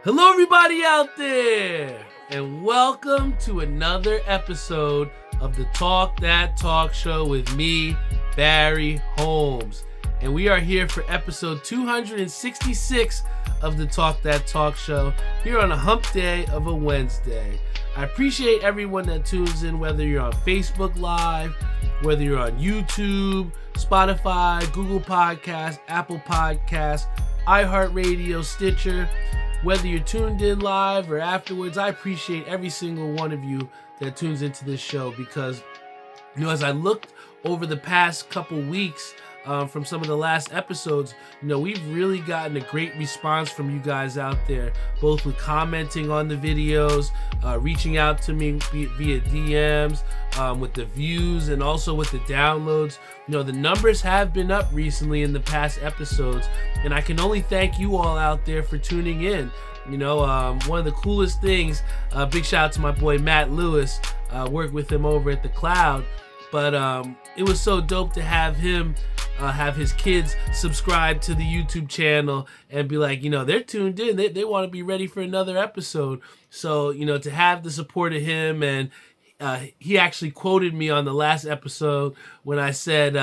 Hello, everybody out there, and welcome to another episode of the Talk That Talk Show with me, Barry Holmes. And we are here for episode 266 of the Talk That Talk Show here on a hump day of a Wednesday. I appreciate everyone that tunes in, whether you're on Facebook Live, whether you're on YouTube, Spotify, Google Podcasts, Apple Podcasts, iHeartRadio, Stitcher. Whether you're tuned in live or afterwards, I appreciate every single one of you that tunes into this show because, as I looked over the past couple weeks from some of the last episodes, we've really gotten a great response from you guys out there, both with commenting on the videos, reaching out to me via DMs, with the views and also with the downloads. The numbers have been up recently in the past episodes, and I can only thank you all out there for tuning in. One of the coolest things, big shout out to my boy Matt Lewis, worked with him over at The Cloud, but it was so dope to have him have his kids subscribe to the YouTube channel and be like, they're tuned in, they want to be ready for another episode. So, to have the support of him, and he actually quoted me on the last episode when I said,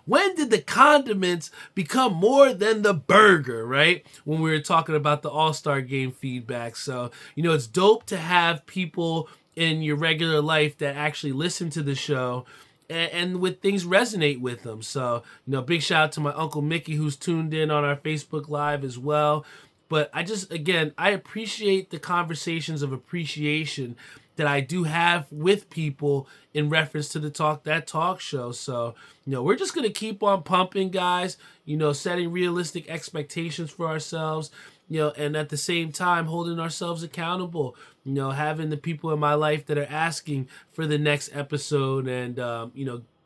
when did the condiments become more than the burger, right? When we were talking about the All-Star Game feedback. So, it's dope to have people in your regular life that actually listen to the show and with things resonate with them. So, big shout out to my Uncle Mickey who's tuned in on our Facebook Live as well. But I appreciate the conversations of appreciation that I do have with people in reference to the Talk That Talk Show. So, we're just going to keep on pumping, guys, setting realistic expectations for ourselves, and at the same time holding ourselves accountable, having the people in my life that are asking for the next episode and,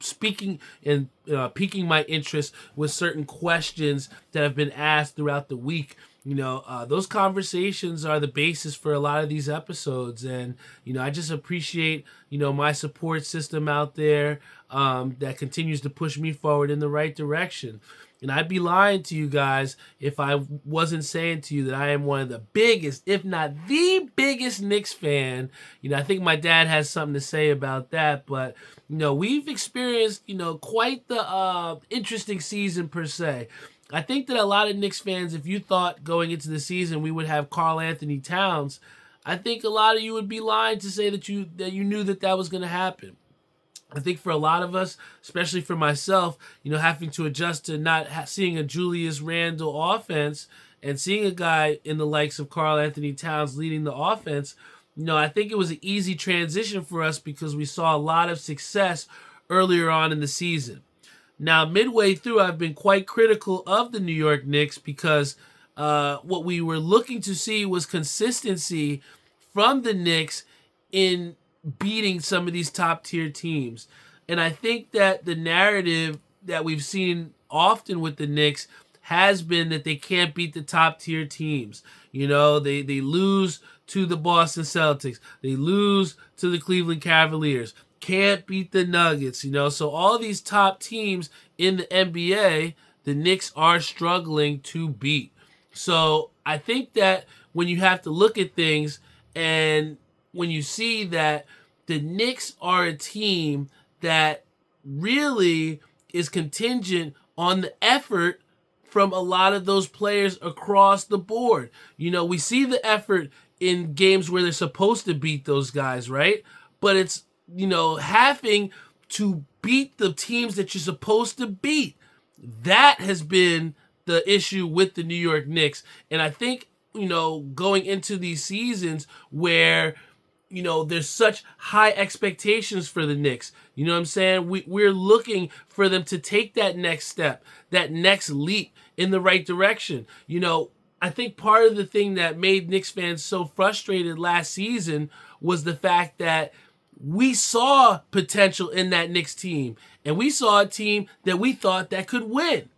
speaking and piquing my interest with certain questions that have been asked throughout the week. Those conversations are the basis for a lot of these episodes. And, I just appreciate, my support system out there that continues to push me forward in the right direction. And I'd be lying to you guys if I wasn't saying to you that I am one of the biggest, if not the biggest Knicks fan. I think my dad has something to say about that. But, we've experienced, quite the interesting season per se. I think that a lot of Knicks fans, if you thought going into the season we would have Karl Anthony Towns, I think a lot of you would be lying to say that you knew that was going to happen. I think for a lot of us, especially for myself, having to adjust to not seeing a Julius Randle offense and seeing a guy in the likes of Karl Anthony Towns leading the offense, I think it was an easy transition for us because we saw a lot of success earlier on in the season. Now, midway through, I've been quite critical of the New York Knicks because what we were looking to see was consistency from the Knicks in beating some of these top-tier teams. And I think that the narrative that we've seen often with the Knicks has been that they can't beat the top-tier teams. They lose to the Boston Celtics. They lose to the Cleveland Cavaliers. Can't beat the Nuggets, So all these top teams in the NBA, the Knicks are struggling to beat. So I think that when you have to look at things and when you see that the Knicks are a team that really is contingent on the effort from a lot of those players across the board. We see the effort in games where they're supposed to beat those guys, right? But it's having to beat the teams that you're supposed to beat. That has been the issue with the New York Knicks. And I think, going into these seasons where, there's such high expectations for the Knicks. You know what I'm saying? We're looking for them to take that next step, that next leap in the right direction. I think part of the thing that made Knicks fans so frustrated last season was the fact that we saw potential in that Knicks team, and we saw a team that we thought that could win.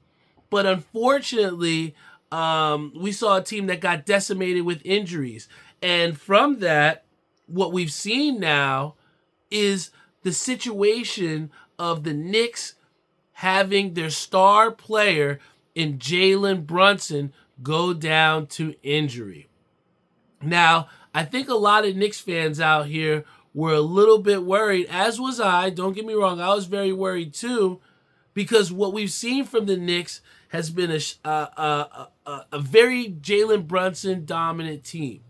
But unfortunately, we saw a team that got decimated with injuries. And from that, what we've seen now is the situation of the Knicks having their star player in Jalen Brunson go down to injury. Now, I think a lot of Knicks fans out here were a little bit worried, as was I. Don't get me wrong, I was very worried too, because what we've seen from the Knicks has been a very Jalen Brunson dominant team.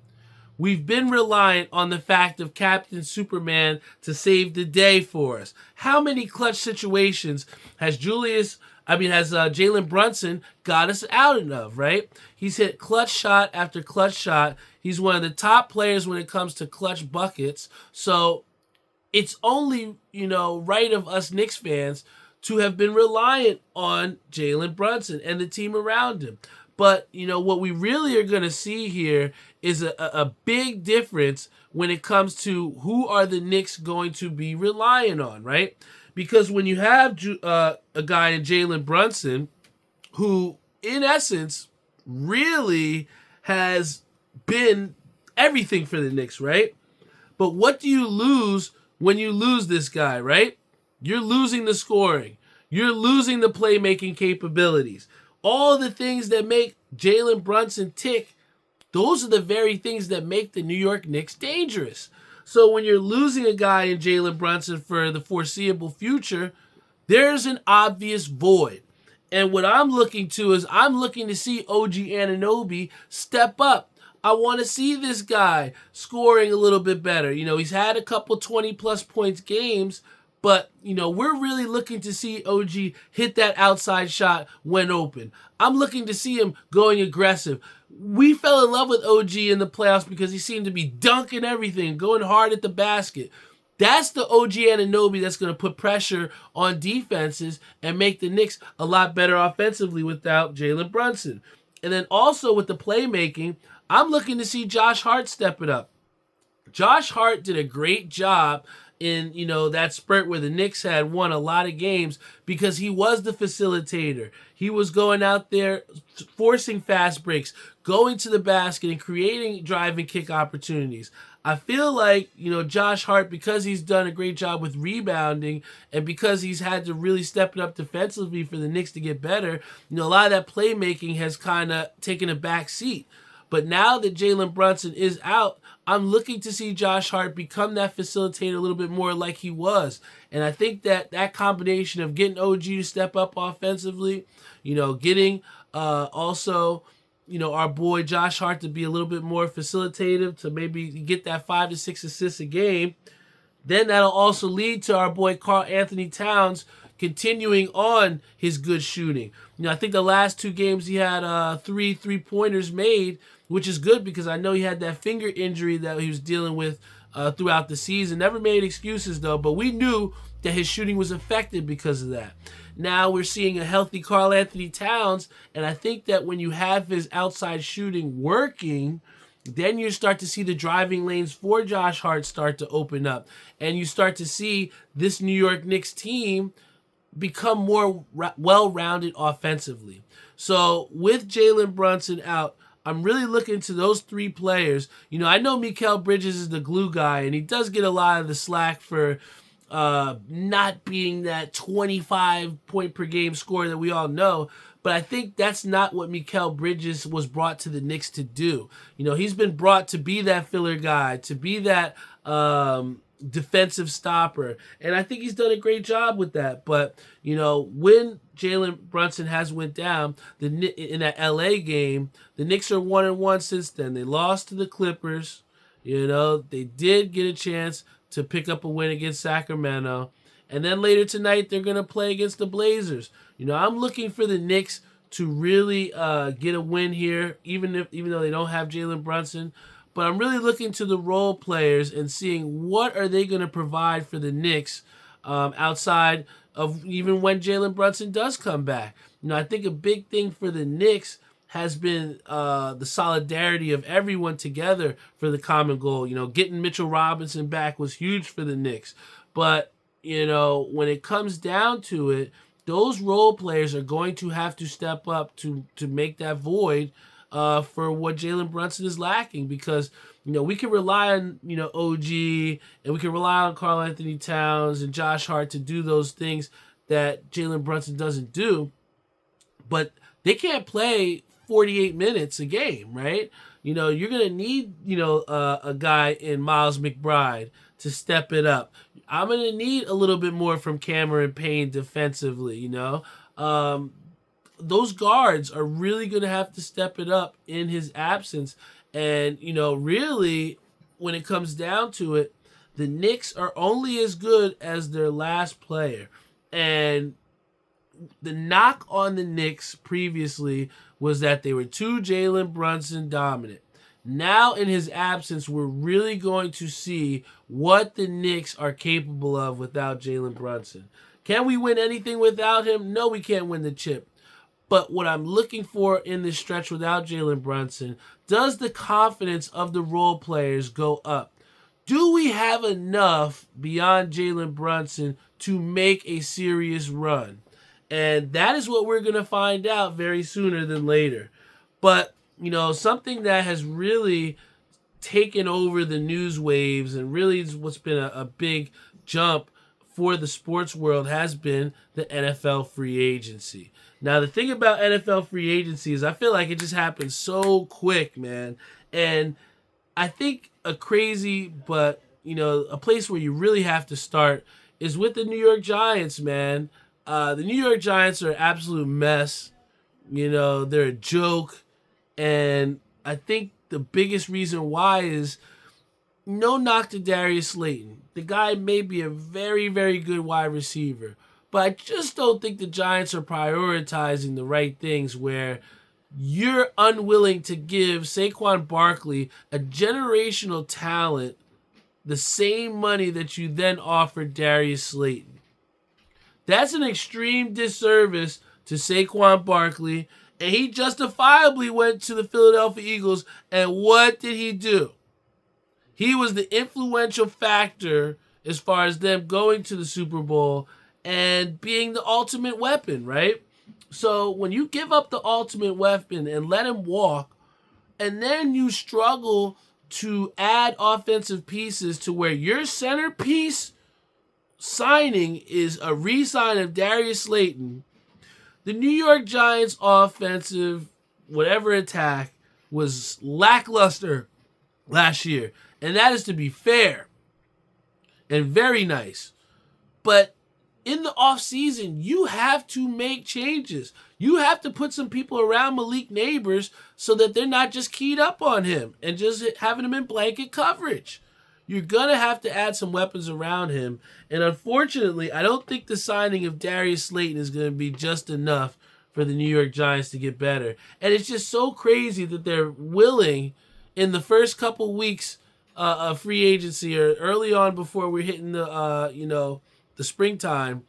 We've been reliant on the fact of Captain Superman to save the day for us. How many clutch situations has Jalen Brunson got us out of, right? He's hit clutch shot after clutch shot. He's one of the top players when it comes to clutch buckets. So it's only, right of us Knicks fans to have been reliant on Jalen Brunson and the team around him. But, what we really are going to see here is a big difference when it comes to who are the Knicks going to be relying on, right? Because when you have a guy in Jalen Brunson who, in essence, really has been everything for the Knicks, right? But what do you lose when you lose this guy, right? You're losing the scoring. You're losing the playmaking capabilities. All the things that make Jalen Brunson tick, those are the very things that make the New York Knicks dangerous. So when you're losing a guy in Jalen Brunson for the foreseeable future, there's an obvious void. And what I'm looking to see OG Anunoby step up. I want to see this guy scoring a little bit better. He's had a couple 20-plus points games, but, we're really looking to see OG hit that outside shot when open. I'm looking to see him going aggressive. We fell in love with OG in the playoffs because he seemed to be dunking everything, going hard at the basket. That's the OG Anunoby that's going to put pressure on defenses and make the Knicks a lot better offensively without Jalen Brunson. And then also with the playmaking, I'm looking to see Josh Hart step it up. Josh Hart did a great job in, that spurt where the Knicks had won a lot of games because he was the facilitator. He was going out there, forcing fast breaks, going to the basket, and creating drive and kick opportunities. I feel like, Josh Hart, because he's done a great job with rebounding and because he's had to really step it up defensively for the Knicks to get better, a lot of that playmaking has kind of taken a back seat. But now that Jalen Brunson is out, I'm looking to see Josh Hart become that facilitator a little bit more like he was. And I think that combination of getting OG to step up offensively, getting also, our boy Josh Hart to be a little bit more facilitative to maybe get that 5 to 6 assists a game, then that'll also lead to our boy Karl Anthony Towns continuing on his good shooting. I think the last 2 games he had 3 3-pointers made, which is good because I know he had that finger injury that he was dealing with throughout the season. Never made excuses though, but we knew that his shooting was affected because of that. Now we're seeing a healthy Karl Anthony Towns, and I think that when you have his outside shooting working, then you start to see the driving lanes for Josh Hart start to open up, and you start to see this New York Knicks team become more well-rounded offensively. So with Jalen Brunson out, I'm really looking to those 3 players. I know Mikal Bridges is the glue guy, and he does get a lot of the slack for not being that 25-point-per-game scorer that we all know. But I think that's not what Mikal Bridges was brought to the Knicks to do. He's been brought to be that filler guy, to be that defensive stopper. And I think he's done a great job with that. But, when Jalen Brunson has went down in that LA game, the Knicks are 1-1 since then. They lost to the Clippers. They did get a chance to pick up a win against Sacramento. And then later tonight, they're going to play against the Blazers. I'm looking for the Knicks to really get a win here, even though they don't have Jalen Brunson. But I'm really looking to the role players and seeing what are they going to provide for the Knicks outside of even when Jalen Brunson does come back. I think a big thing for the Knicks has been the solidarity of everyone together for the common goal. Getting Mitchell Robinson back was huge for the Knicks. But, when it comes down to it, those role players are going to have to step up to make that void for what Jalen Brunson is lacking, because we can rely on OG, and we can rely on Karl Anthony Towns and Josh Hart to do those things that Jalen Brunson doesn't do, but they can't play 48 minutes a game, right? You're going to need, a guy in Miles McBride to step it up. I'm going to need a little bit more from Cameron Payne defensively. Those guards are really going to have to step it up in his absence. And, really, when it comes down to it, the Knicks are only as good as their last player. And the knock on the Knicks previously was that they were too Jalen Brunson dominant. Now, in his absence, we're really going to see what the Knicks are capable of without Jalen Brunson. Can we win anything without him? No, we can't win the chip. But what I'm looking for in this stretch without Jalen Brunson, does the confidence of the role players go up? Do we have enough beyond Jalen Brunson to make a serious run? And that is what we're going to find out very sooner than later. But, something that has really taken over the news waves and really what's been a big jump for the sports world has been the NFL free agency. Now, the thing about NFL free agency is I feel like it just happens so quick, man. And I think a crazy, but, a place where you really have to start is with the New York Giants, man. The New York Giants are an absolute mess. They're a joke. And I think the biggest reason why is no knock to Darius Slayton. The guy may be a very, very good wide receiver. But I just don't think the Giants are prioritizing the right things where you're unwilling to give Saquon Barkley, a generational talent, the same money that you then offered Darius Slayton. That's an extreme disservice to Saquon Barkley, and he justifiably went to the Philadelphia Eagles, and what did he do? He was the influential factor as far as them going to the Super Bowl and being the ultimate weapon, right? So when you give up the ultimate weapon and let him walk, and then you struggle to add offensive pieces to where your centerpiece signing is a re-sign of Darius Slayton, the New York Giants offensive, whatever attack, was lackluster last year. And that is to be fair and very nice. But in the offseason, you have to make changes. You have to put some people around Malik Neighbors so that they're not just keyed up on him and just having him in blanket coverage. You're going to have to add some weapons around him. And unfortunately, I don't think the signing of Darius Slayton is going to be just enough for the New York Giants to get better. And it's just so crazy that they're willing in the first couple weeks of free agency or early on before we're hitting the springtime,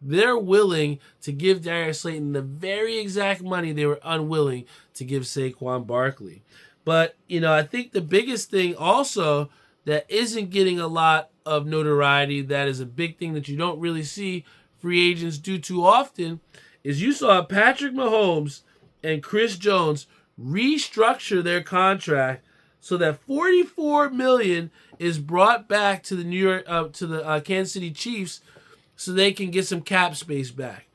they're willing to give Darius Slayton the very exact money they were unwilling to give Saquon Barkley. But, I think the biggest thing also that isn't getting a lot of notoriety, that is a big thing that you don't really see free agents do too often, is you saw Patrick Mahomes and Chris Jones restructure their contract so that $44 million is brought back to the Kansas City Chiefs so they can get some cap space back.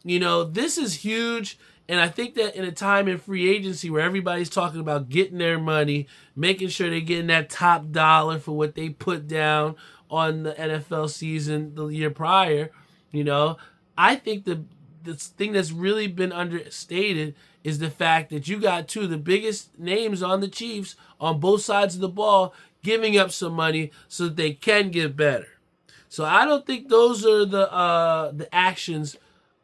This is huge. And I think that in a time in free agency where everybody's talking about getting their money, making sure they're getting that top dollar for what they put down on the NFL season the year prior, I think the thing that's really been understated is the fact that you got two of the biggest names on the Chiefs on both sides of the ball giving up some money so that they can get better. So I don't think those are the actions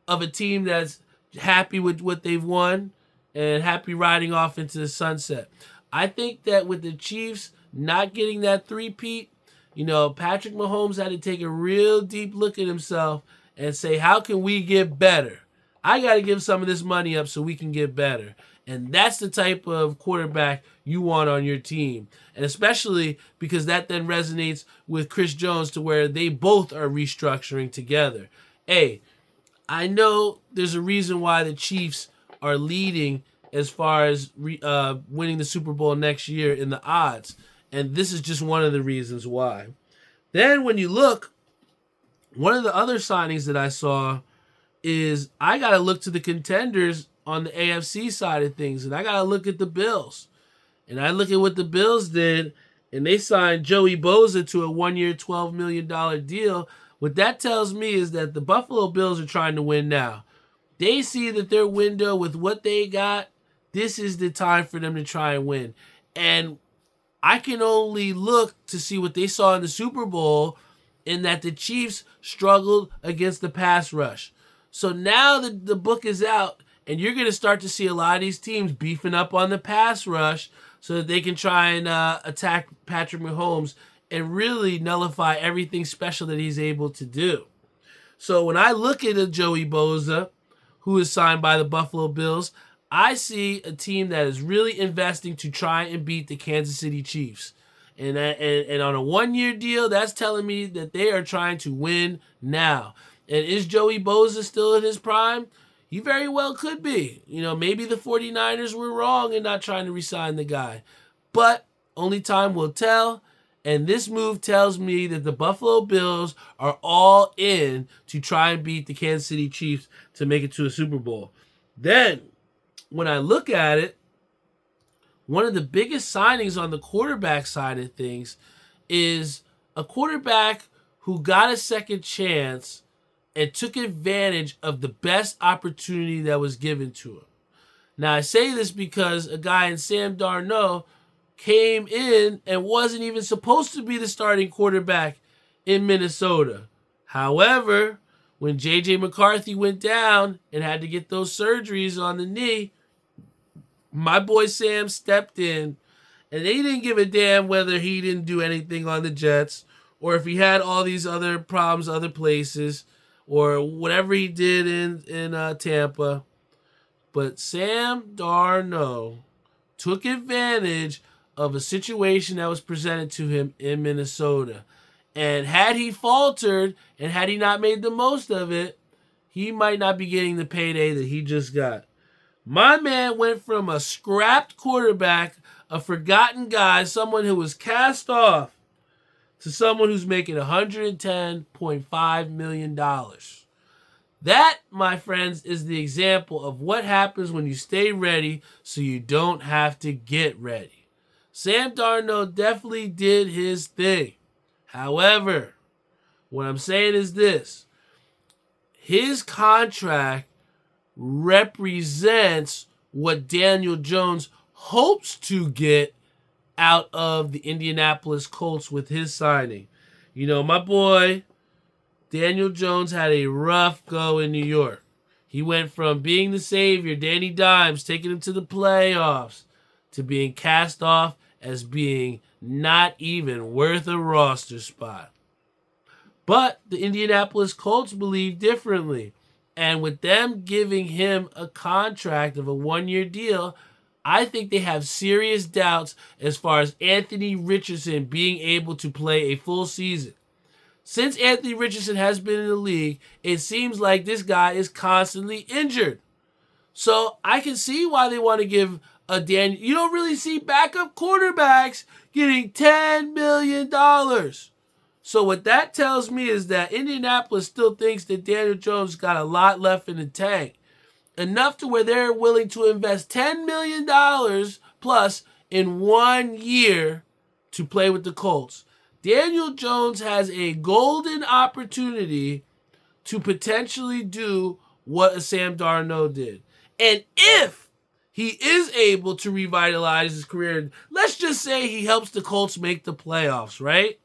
of a team that's happy with what they've won and happy riding off into the sunset. I think that with the Chiefs not getting that three-peat, Patrick Mahomes had to take a real deep look at himself and say, how can we get better? I got to give some of this money up so we can get better. And that's the type of quarterback you want on your team. And especially because that then resonates with Chris Jones to where they both are restructuring together. Hey, I know there's a reason why the Chiefs are leading as far as winning the Super Bowl next year in the odds. And this is just one of the reasons why. Then when you look, one of the other signings that I saw is I got to look to the contenders on the AFC side of things, and I got to look at the Bills. And I look at what the Bills did, and they signed Joey Bosa to a 1-year, $12 million deal. What that tells me is that the Buffalo Bills are trying to win now. They see that their window with what they got, this is the time for them to try and win. And I can only look to see what they saw in the Super Bowl, in that the Chiefs struggled against the pass rush. So now the book is out, and you're going to start to see a lot of these teams beefing up on the pass rush so that they can try and attack Patrick Mahomes and really nullify everything special that he's able to do. So when I look at a Joey Bosa, who is signed by the Buffalo Bills, I see a team that is really investing to try and beat the Kansas City Chiefs. And on a 1-year deal, that's telling me that they are trying to win now. And is Joey Bosa still in his prime? He very well could be. Maybe the 49ers were wrong in not trying to re-sign the guy. But only time will tell. And this move tells me that the Buffalo Bills are all in to try and beat the Kansas City Chiefs to make it to a Super Bowl. Then, when I look at it, one of the biggest signings on the quarterback side of things is a quarterback who got a second chance and took advantage of the best opportunity that was given to him. Now, I say this because a guy in Sam Darnold came in and wasn't even supposed to be the starting quarterback in Minnesota. However, when J.J. McCarthy went down and had to get those surgeries on the knee, my boy Sam stepped in, and they didn't give a damn whether he didn't do anything on the Jets or if he had all these other problems other places or whatever he did in Tampa. But Sam Darnold took advantage of a situation that was presented to him in Minnesota. And had he faltered and had he not made the most of it, he might not be getting the payday that he just got. My man went from a scrapped quarterback, a forgotten guy, someone who was cast off, to someone who's making $110.5 million. That, my friends, is the example of what happens when you stay ready so you don't have to get ready. Sam Darnold definitely did his thing. However, what I'm saying is this. His contract represents what Daniel Jones hopes to get out of the Indianapolis Colts with his signing. My boy Daniel Jones had a rough go in New York. He went from being the savior, Danny Dimes, taking him to the playoffs, to being cast off as being not even worth a roster spot. But the Indianapolis Colts believe differently. And with them giving him a contract of a 1-year deal, I think they have serious doubts as far as Anthony Richardson being able to play a full season. Since Anthony Richardson has been in the league, it seems like this guy is constantly injured. So I can see why they want to give a Daniel. You don't really see backup quarterbacks getting $10 million. So what that tells me is that Indianapolis still thinks that Daniel Jones got a lot left in the tank. Enough to where they're willing to invest $10 million plus in 1 year to play with the Colts. Daniel Jones has a golden opportunity to potentially do what a Sam Darnold did. And if he is able to revitalize his career, let's just say he helps the Colts make the playoffs, right?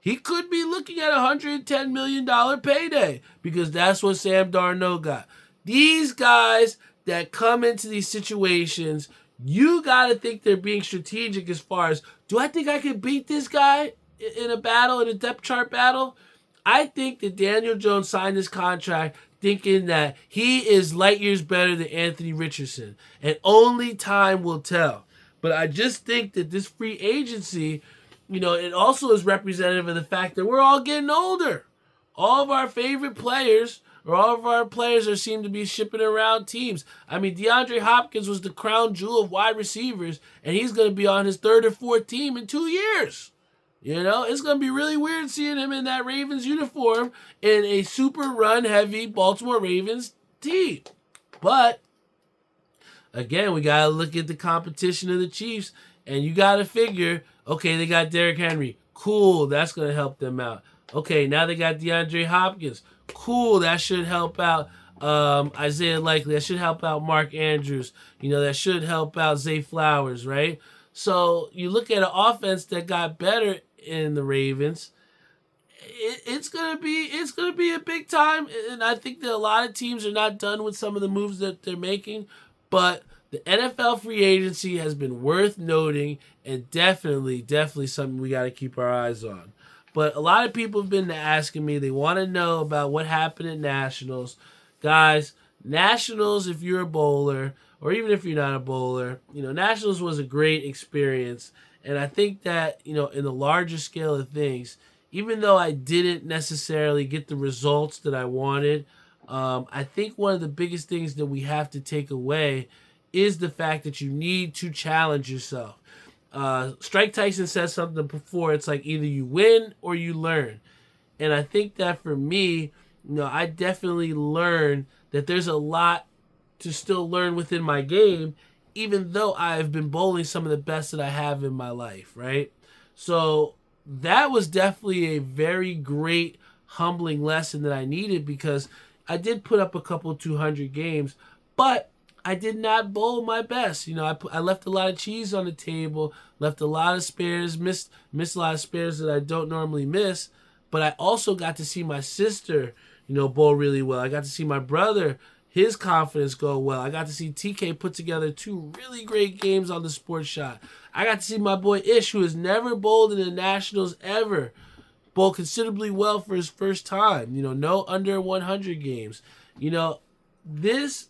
He could be looking at a $110 million payday because that's what Sam Darnold got. These guys that come into these situations, you got to think they're being strategic as far as, do I think I can beat this guy in a battle, in a depth chart battle? I think that Daniel Jones signed this contract thinking that he is light years better than Anthony Richardson. And only time will tell. But I just think that this free agency, it also is representative of the fact that we're all getting older. All of our favorite players, or all of our players seem to be shipping around teams. I mean, DeAndre Hopkins was the crown jewel of wide receivers, and he's going to be on his third or fourth team in 2 years. It's going to be really weird seeing him in that Ravens uniform in a super run-heavy Baltimore Ravens team. But again, we got to look at the competition of the Chiefs, and you got to figure, okay, they got Derrick Henry. Cool, that's going to help them out. Okay, now they got DeAndre Hopkins. Cool, that should help out Isaiah Likely. That should help out Mark Andrews. That should help out Zay Flowers, right? So you look at an offense that got better in the Ravens. It's gonna be a big time, and I think that a lot of teams are not done with some of the moves that they're making, but the NFL free agency has been worth noting, and definitely something we got to keep our eyes on. But a lot of people have been asking me, they want to know about what happened at Nationals. Guys, Nationals, if you're a bowler, or even if you're not a bowler, Nationals was a great experience. And I think that, in the larger scale of things, even though I didn't necessarily get the results that I wanted, I think one of the biggest things that we have to take away is the fact that you need to challenge yourself. Strike Tyson said something before. It's like either you win or you learn. And I think that for me, I definitely learned that there's a lot to still learn within my game, even though I've been bowling some of the best that I have in my life, right? So that was definitely a very great, humbling lesson that I needed, because I did put up a couple 200 games, but I did not bowl my best. I left a lot of cheese on the table, left a lot of spares, missed a lot of spares that I don't normally miss. But I also got to see my sister, bowl really well. I got to see my brother, his confidence go well. I got to see TK put together 2 really great games on the sports shot. I got to see my boy Ish, who has never bowled in the Nationals ever, bowl considerably well for his first time. No under 100 games. This,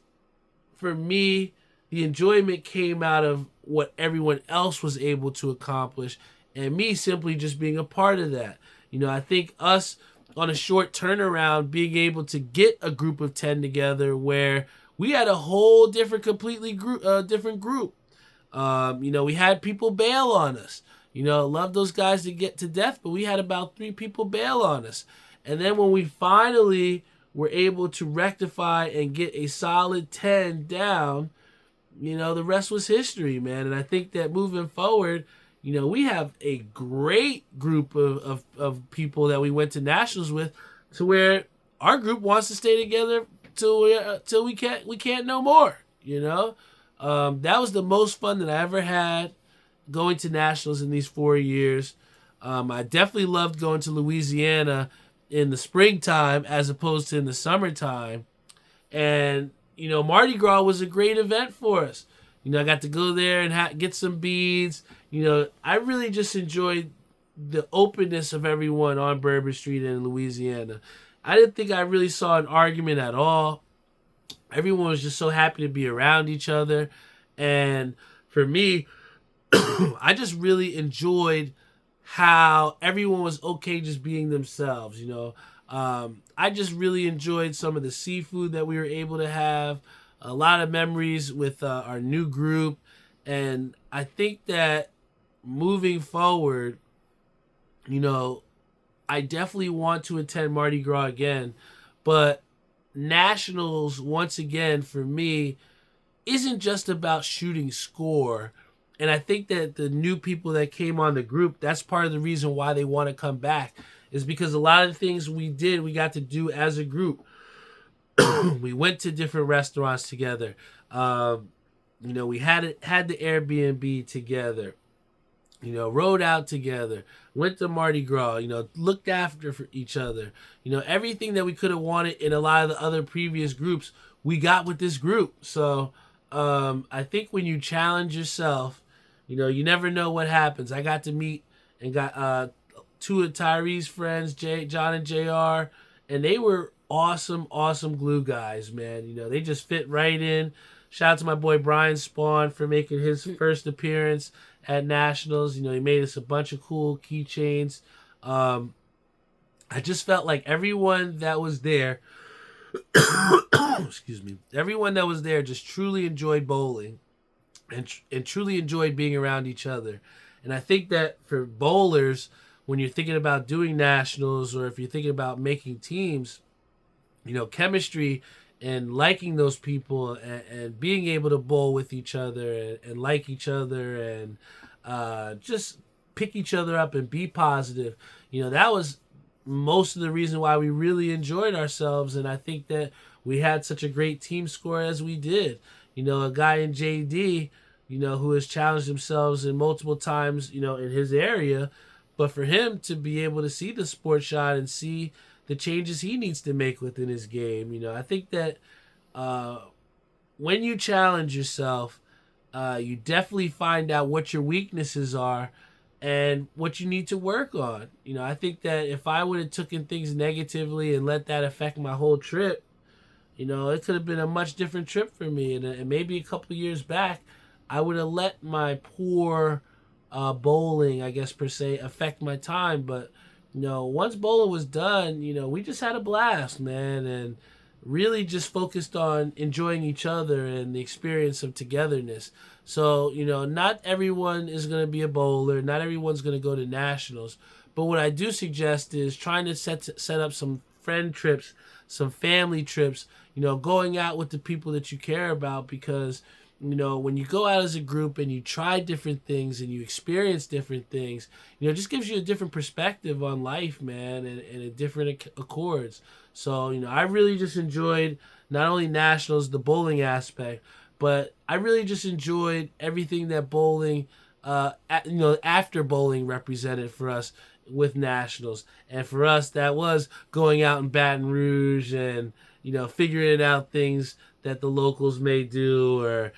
for me, the enjoyment came out of what everyone else was able to accomplish, and me simply just being a part of that. I think us on a short turnaround being able to get a group of 10 together where we had a whole different group. We had people bail on us. Love those guys to get to death, but we had about 3 people bail on us. And then when we finally were able to rectify and get a solid 10 down, the rest was history, man. And I think that moving forward, we have a great group of people that we went to Nationals with, to where our group wants to stay together till we can't no more. That was the most fun that I ever had going to Nationals in these 4 years. I definitely loved going to Louisiana in the springtime as opposed to in the summertime. And, Mardi Gras was a great event for us. I got to go there and get some beads. I really just enjoyed the openness of everyone on Bourbon Street in Louisiana. I didn't think I really saw an argument at all. Everyone was just so happy to be around each other. And for me, I just really enjoyed how everyone was okay just being themselves, I just really enjoyed some of the seafood that we were able to have, a lot of memories with our new group. And I think that moving forward, I definitely want to attend Mardi Gras again. But Nationals, once again, for me, isn't just about shooting score. And I think that the new people that came on the group, that's part of the reason why they want to come back, is because a lot of the things we got to do as a group. We went to different restaurants together. We had the Airbnb together. Rode out together. Went to Mardi Gras. Looked after for each other. Everything that we could have wanted in a lot of the other previous groups, we got with this group. So I think when you challenge yourself, you never know what happens. I got to meet and got 2 of Tyree's friends, John and JR, and they were awesome glue guys, man. They just fit right in. Shout out to my boy Brian Spawn for making his first appearance at Nationals. He made us a bunch of cool keychains. I just felt like everyone that was there, excuse me, everyone that was there just truly enjoyed bowling and truly enjoyed being around each other. And I think that for bowlers, when you're thinking about doing Nationals or if you're thinking about making teams, chemistry and liking those people and being able to bowl with each other and like each other and just pick each other up and be positive. That was most of the reason why we really enjoyed ourselves. And I think that we had such a great team score as we did. A guy in JD, who has challenged themselves in multiple times, in his area. But for him to be able to see the sport shot and see the changes he needs to make within his game, I think that uh, when you challenge yourself, you definitely find out what your weaknesses are and what you need to work on. I think that if I would have taken things negatively and let that affect my whole trip, it could have been a much different trip for me. And maybe a couple of years back, I would have let my poor bowling, I guess, per se, affect my time. But, once bowling was done, we just had a blast, man. And really just focused on enjoying each other and the experience of togetherness. So, not everyone is going to be a bowler. Not everyone's going to go to nationals. But what I do suggest is trying to set up some friend trips, some family trips, going out with the people that you care about, because when you go out as a group and you try different things and you experience different things, it just gives you a different perspective on life, man, and a different accords. So, I really just enjoyed not only nationals, the bowling aspect, but I really just enjoyed everything that bowling, after bowling represented for us with nationals. And for us, that was going out in Baton Rouge and, figuring out things that the locals may do, or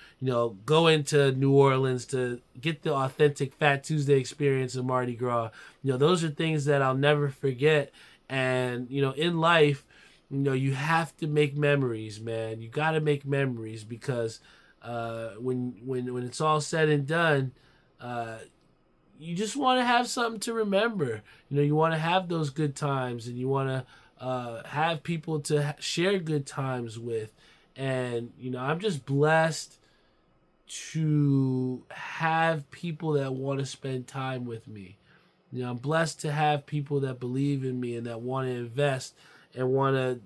go into New Orleans to get the authentic Fat Tuesday experience of Mardi Gras. Those are things that I'll never forget. And in life, you have to make memories, man. You got to make memories, because when it's all said and done, you just want to have something to remember. You want to have those good times, and you want to have people to share good times with. And, I'm just blessed to have people that want to spend time with me. I'm blessed to have people that believe in me and that want to invest and want to,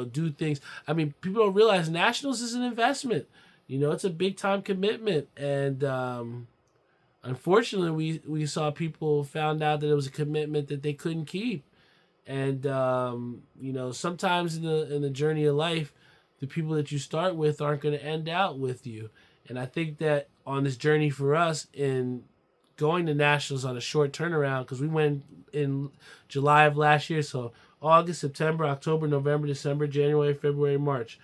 do things. I mean, people don't realize nationals is an investment. It's a big time commitment. And unfortunately, we saw people found out that it was a commitment that they couldn't keep. And sometimes in the journey of life, the people that you start with aren't going to end out with you. And I think that on this journey for us in going to nationals on a short turnaround, because we went in July of last year, so August, September, October, November, December, January, February, March.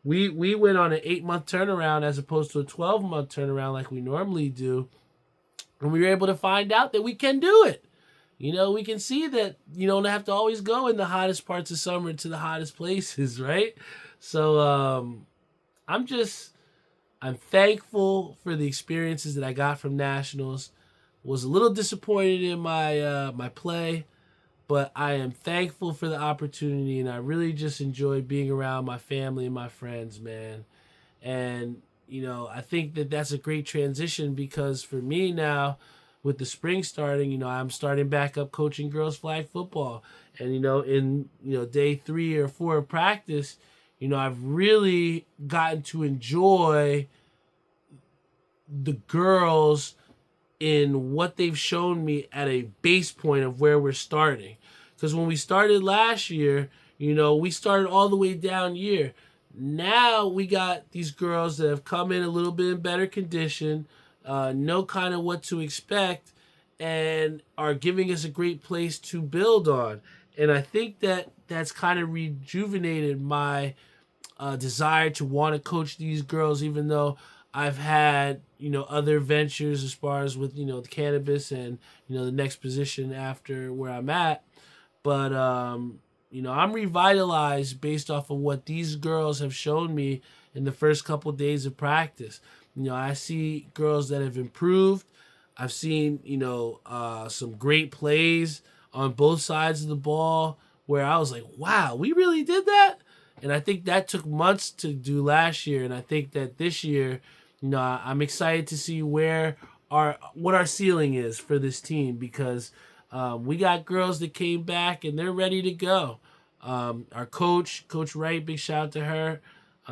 We went on an 8-month turnaround as opposed to a 12-month turnaround like we normally do. And we were able to find out that we can do it. We can see that you don't have to always go in the hottest parts of summer to the hottest places, right? So I'm thankful for the experiences that I got from nationals. Was a little disappointed in my play, but I am thankful for the opportunity, and I really just enjoyed being around my family and my friends, man. And I think that that's a great transition, because for me now, with the spring starting, I'm starting back up coaching girls flag football. And, in, day 3 or 4 of practice, I've really gotten to enjoy the girls in what they've shown me at a base point of where we're starting. Because when we started last year, we started all the way down year. Now we got these girls that have come in a little bit in better condition, know kind of what to expect, and are giving us a great place to build on. And I think that that's kind of rejuvenated my desire to want to coach these girls, even though I've had, other ventures as far as with, the cannabis and, the next position after where I'm at. But, I'm revitalized based off of what these girls have shown me in the first couple of days of practice. I see girls that have improved. I've seen, some great plays on both sides of the ball where I was like, wow, we really did that? And I think that took months to do last year. And I think that this year, I'm excited to see what our ceiling is for this team, because we got girls that came back and they're ready to go. Our Coach Wright, big shout out to her.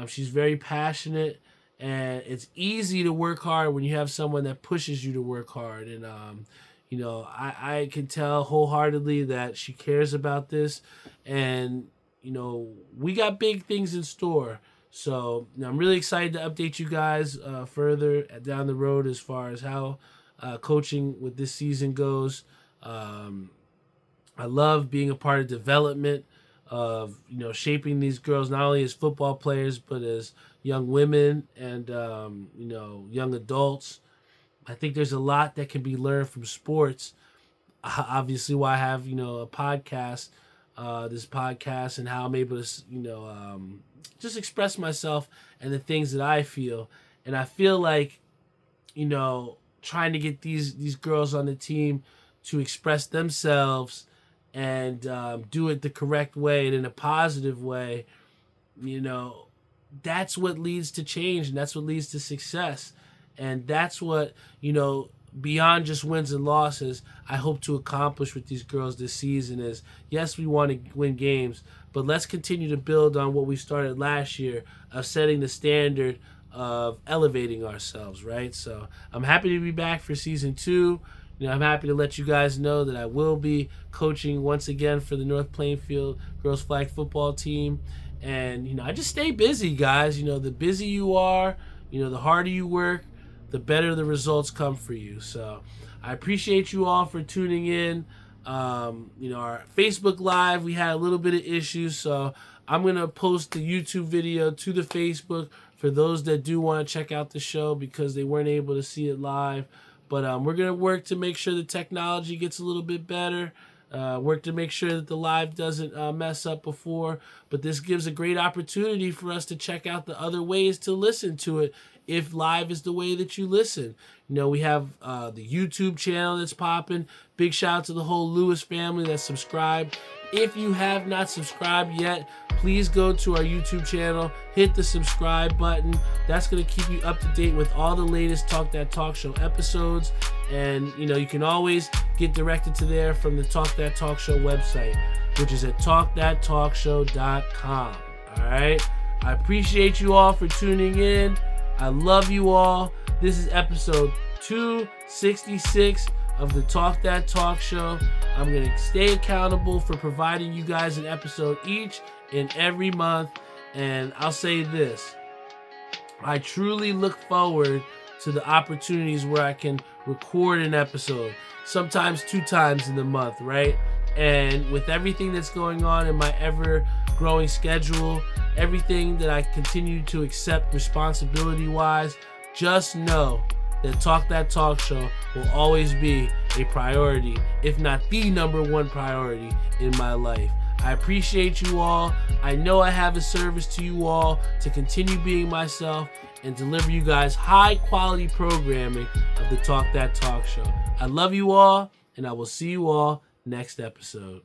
She's very passionate, and it's easy to work hard when you have someone that pushes you to work hard. And I can tell wholeheartedly that she cares about this, and we got big things in store. So I'm really excited to update you guys further down the road as far as how coaching with this season goes. I love being a part of development of shaping these girls not only as football players but as young women and young adults. I think there's a lot that can be learned from sports. Obviously, why I have a podcast, this podcast, and how I'm able to just express myself and the things that I feel. And I feel like trying to get these girls on the team to express themselves and do it the correct way and in a positive way, that's what leads to change, and that's what leads to success. And that's what, beyond just wins and losses, I hope to accomplish with these girls this season is, yes, we want to win games, but let's continue to build on what we started last year of setting the standard of elevating ourselves, right? So I'm happy to be back for season 2. I'm happy to let you guys know that I will be coaching once again for the North Plainfield girls flag football team. And, I just stay busy, guys. The busier you are, the harder you work, the better the results come for you. So I appreciate you all for tuning in. Our Facebook Live, we had a little bit of issues, so I'm going to post the YouTube video to the Facebook for those that do want to check out the show because they weren't able to see it live. But we're going to work to make sure the technology gets a little bit better. Work to make sure that the live doesn't mess up before. But this gives a great opportunity for us to check out the other ways to listen to it if live is the way that you listen. We have the YouTube channel that's popping. Big shout out to the whole Lewis family that's subscribed. If you have not subscribed yet, please go to our YouTube channel, hit the subscribe button. That's going to keep you up to date with all the latest Talk That Talk Show episodes. And, you can always get directed to there from the Talk That Talk Show website, which is at talkthattalkshow.com. All right? I appreciate you all for tuning in. I love you all. This is episode 266 of the Talk That Talk Show. I'm going to stay accountable for providing you guys an episode each and every month. And I'll say this. I truly look forward to the opportunities where I can record an episode, sometimes 2 times in the month, right? And with everything that's going on in my ever-growing schedule, everything that I continue to accept responsibility-wise, just know that Talk That Talk Show will always be a priority, if not the number one priority in my life. I appreciate you all. I know I have a service to you all to continue being myself and deliver you guys high quality programming of the Talk That Talk Show. I love you all, and I will see you all next episode.